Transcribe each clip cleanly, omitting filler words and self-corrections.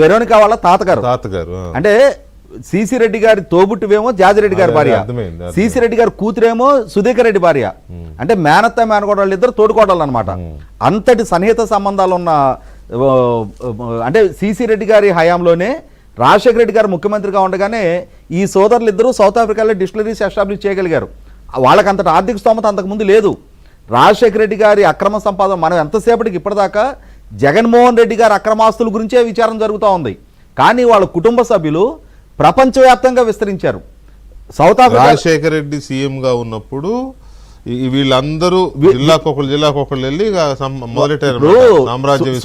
Veronica వాళ్ళ తాతగారు. అంటే సిసి రెడ్డి గారి తోబుట్టువేమో జాజిరెడ్డి గారి భార్య, సిసి రెడ్డి గారి కూతురేమో సుధీకర్ రెడ్డి భార్య. అంటే మేనత్త మేనకోడళ్ళు ఇద్దరు తోడుకోడళ్ళు అనమాట. అంతటి సన్నిహిత సంబంధాలు ఉన్న, అంటే సిసి రెడ్డి గారి హయాంలోనే రాజశేఖర రెడ్డి గారు ముఖ్యమంత్రిగా ఉండగానే ఈ సోదరులు ఇద్దరు సౌత్ ఆఫ్రికాలో డిస్టిలరీస్ ఎస్టాబ్లిష్ చేయగలిగారు. వాళ్ళకి అంతటి ఆర్థిక స్తోమత అంతకుముందు లేదు. రాజశేఖర రెడ్డి గారి అక్రమ సంపాదన మనం ఎంతసేపటికి ఇప్పటిదాకా జగన్మోహన్ రెడ్డి గారి అక్రమాస్తుల గురించే విచారం జరుగుతూ ఉంది. కానీ వాళ్ళ కుటుంబ సభ్యులు ప్రపంచవ్యాప్తంగా విస్తరించారు. సౌత్ ఆఫ్రికా రాజశేఖర రెడ్డి సీఎంగా ఉన్నప్పుడు వీళ్ళందరూ జిల్లాకొకళ్ళు వెళ్ళి మొదలెట్టారు.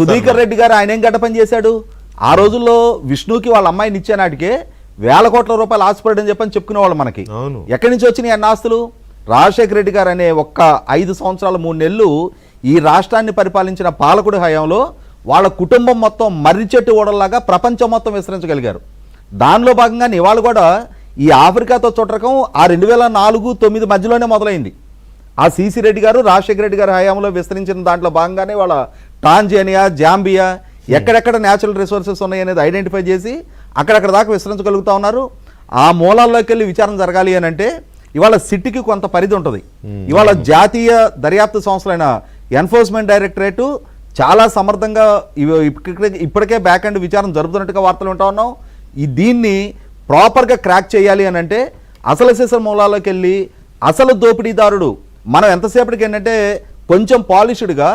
సుధీకర్ రెడ్డి గారు ఆయన ఏం గడ్డ పని చేశాడు? ఆ రోజుల్లో విష్ణుకి వాళ్ళ అమ్మాయిని ఇచ్చే నాటికే వేల కోట్ల రూపాయలు ఆశపడని చెప్పని చెప్పుకునేవాళ్ళు మనకి. ఎక్కడి నుంచి వచ్చినాయి అన్న ఆస్తులు? రాజశేఖర రెడ్డి గారు అనే ఒక్క 5 సంవత్సరాలు 3 నెలలు ఈ రాష్ట్రాన్ని పరిపాలించిన పాలకుడి హయాంలో వాళ్ళ కుటుంబం మొత్తం మర్రి చెట్టు ఓడల్లాగా ప్రపంచం మొత్తం విస్తరించగలిగారు. దానిలో భాగంగా ఇవాళ కూడా ఈ ఆఫ్రికాతో చుట్టరకం ఆ 2004-9 మధ్యలోనే మొదలైంది. ఆ సిసి రెడ్డి గారు రాజశేఖర రెడ్డి గారి హయాంలో విస్తరించిన దాంట్లో భాగంగానే వాళ్ళ టాంజానియా, జాంబియా ఎక్కడెక్కడ న్యాచురల్ రిసోర్సెస్ ఉన్నాయనేది ఐడెంటిఫై చేసి అక్కడక్కడ దాకా విస్తరించగలుగుతా ఉన్నారు. ఆ మూలాల్లోకి వెళ్ళి విచారణ జరగాలి అని అంటే ఇవాళ సిట్కి కొంత పరిధి ఉంటుంది. ఇవాళ జాతీయ దర్యాప్తు సంస్థలైన ఎన్ఫోర్స్మెంట్ డైరెక్టరేటు చాలా సమర్థంగా ఇప్పటికే బ్యాక్ అండ్ విచారణ జరుపుతున్నట్టుగా వార్తలు వింటా ఉన్నాం. దీన్ని ప్రాపర్గా క్రాక్ చేయాలి అని అంటే అసలు సిసల మూలాల్లోకి వెళ్ళి అసలు దోపిడీదారుడు, మనం ఎంతసేపటికి ఏంటంటే కొంచెం పాలిష్డ్గా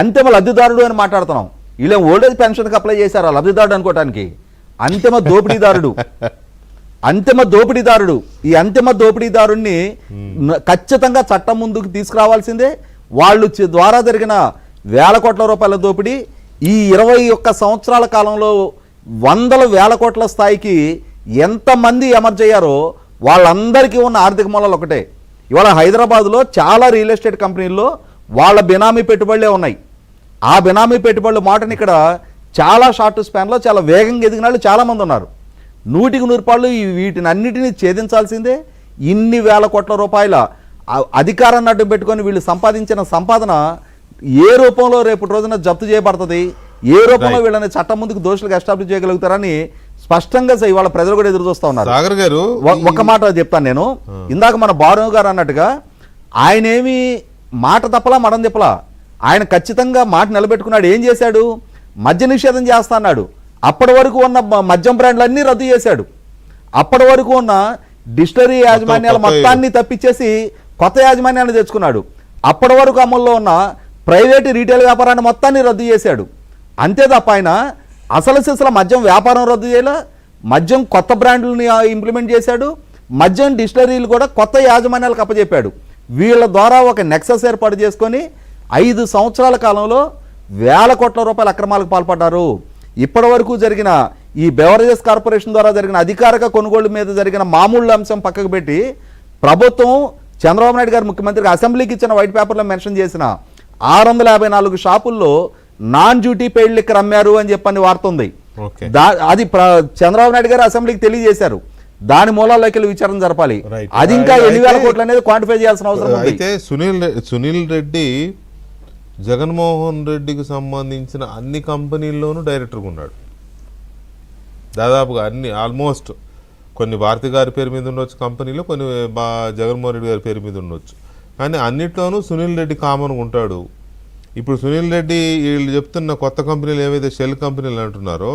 అంతిమ లబ్ధిదారుడు అని మాట్లాడుతున్నాం. వీళ్ళేం ఓల్డేజ్ పెన్షన్కి అప్లై చేశారు లబ్ధిదారుడు అనుకోవటానికి. అంతిమ దోపిడీదారుడు, అంతిమ దోపిడీదారుడు. ఈ అంతిమ దోపిడీదారుణ్ణి ఖచ్చితంగా చట్టం ముందుకు తీసుకురావాల్సిందే. వాళ్ళు ద్వారా జరిగిన వేల కోట్ల రూపాయల దోపిడీ ఈ 21 సంవత్సరాల కాలంలో వందల వేల కోట్ల స్థాయికి ఎంతమంది ఎమర్జ్ అయ్యారో వాళ్ళందరికీ ఉన్న ఆర్థిక మూలాలు ఒకటే. ఇవాళ హైదరాబాద్లో చాలా రియల్ ఎస్టేట్ కంపెనీల్లో వాళ్ళ బినామీ పెట్టుబడులే ఉన్నాయి. ఆ బినామీ పెట్టుబడుల మాటని ఇక్కడ చాలా షార్ట్ స్పాన్లో చాలా వేగంగా ఎదిగిన వాళ్ళు చాలామంది ఉన్నారు. 100% వీటిని అన్నిటినీ ఛేదించాల్సిందే. ఇన్ని వేల కోట్ల రూపాయల అధికారాన్ని అడ్డు పెట్టుకొని వీళ్ళు సంపాదించిన సంపాదన ఏ రూపంలో రేపు రోజున జప్తు చేయబడుతుంది, ఏ రూపంలో వీళ్ళని చట్టం ముందుకు దోషులుగా ఎస్టాబ్లిష్ చేయగలుగుతారని స్పష్టంగా ఇవాళ ప్రజలు కూడా ఎదురు చూస్తూ ఉన్నారు. సాగర్ గారు ఒక్క మాట చెప్తాను నేను. ఇందాక మన బారు గారు అన్నట్టుగా ఆయనేమి మాట తప్పలా మడం తిప్పలా, ఆయన ఖచ్చితంగా మాట నిలబెట్టుకున్నాడు. ఏం చేశాడు? మద్య నిషేధం చేస్తా అన్నాడు. అప్పటి వరకు ఉన్న మద్యం బ్రాండ్లన్నీ రద్దు చేశాడు. అప్పటి వరకు ఉన్న డిస్టిలరీ యాజమాన్యాల మొత్తాన్ని తప్పించేసి కొత్త యాజమాన్యాన్ని తెచ్చుకున్నాడు. అప్పటి వరకు అమల్లో ఉన్న ప్రైవేటు రీటైల్ వ్యాపారాన్ని మొత్తాన్ని రద్దు చేశాడు. అంతే తప్ప ఆయన అసలు సిసల మద్యం వ్యాపారం రద్దు చేయలే. మద్యం కొత్త బ్రాండ్లని ఇంప్లిమెంట్ చేశాడు. మద్యం డిస్టిలరీలు కూడా కొత్త యాజమాన్యాలకు అప్పచెప్పాడు. వీళ్ళ ద్వారా ఒక నెక్సస్ ఏర్పాటు చేసుకొని 5 సంవత్సరాల కాలంలో వేల కోట్ల రూపాయల అక్రమాలకు పాల్పడ్డారు. ఇప్పటి వరకు జరిగిన ఈ బెవరేజెస్ కార్పొరేషన్ ద్వారా జరిగిన అధికారిక కొనుగోలు మీద జరిగిన మామూలు అంశం పక్కకు పెట్టి ప్రభుత్వం చంద్రబాబు నాయుడు గారు ముఖ్యమంత్రికి అసెంబ్లీకి ఇచ్చిన వైట్ పేపర్లో మెన్షన్ చేసిన 654 షాపుల్లో నాన్ డ్యూటీ పెయిడ్ లిక్కర్ అమ్మారు అని చెప్పని వార్త ఉంది. అది చంద్రబాబు నాయుడు గారు అసెంబ్లీకి తెలియజేశారు. దాని మూలాల్లోకి వెళ్ళి విచారణ జరపాలి. అది ఇంకా 8,000 కోట్లు అనేది క్వాంటిఫై చేయాల్సిన అవసరం ఉంది. అయితే సునీల్ రెడ్డి జగన్మోహన్ రెడ్డికి సంబంధించిన అన్ని కంపెనీల్లోనూ డైరెక్టర్గా ఉన్నాడు. దాదాపుగా అన్ని, ఆల్మోస్ట్ కొన్ని భారతి గారి పేరు మీద ఉండొచ్చు కంపెనీలో, కొన్ని జగన్మోహన్ రెడ్డి గారి పేరు మీద ఉండొచ్చు. కానీ అన్నిట్లోనూ సునీల్ రెడ్డి కామన్గా ఉంటాడు. ఇప్పుడు సునీల్ రెడ్డి వీళ్ళు చెప్తున్న కొత్త కంపెనీలు ఏవైతే షెల్ కంపెనీలు అంటున్నారో,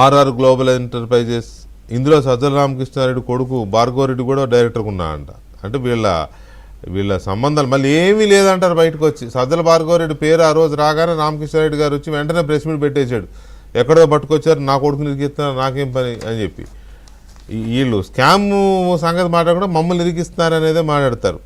ఆర్ఆర్ గ్లోబల్ ఎంటర్ప్రైజెస్, ఇందులో సజ్జల రామకృష్ణారెడ్డి కొడుకు భార్గవరెడ్డి కూడా డైరెక్టర్గా ఉన్నాడంట. అంటే వీళ్ళ సంబంధాలు మళ్ళీ ఏమీ లేదంటారు బయటకు వచ్చి. సజ్జల భార్గవరెడ్డి పేరు ఆ రోజు రాగానే రామకృష్ణారెడ్డి గారు వచ్చి వెంటనే ప్రెస్ మీట్ పెట్టేశాడు. ఎక్కడో పట్టుకొచ్చారు, నా కొడుకుని ఇరికిస్తున్నారు, నాకేం పని అని చెప్పి. వీళ్ళు స్కామ్ సంగతి మాట్లాడకుండా మమ్మల్ని ఇరికిస్తున్నారు అనేదే మాట్లాడతారు.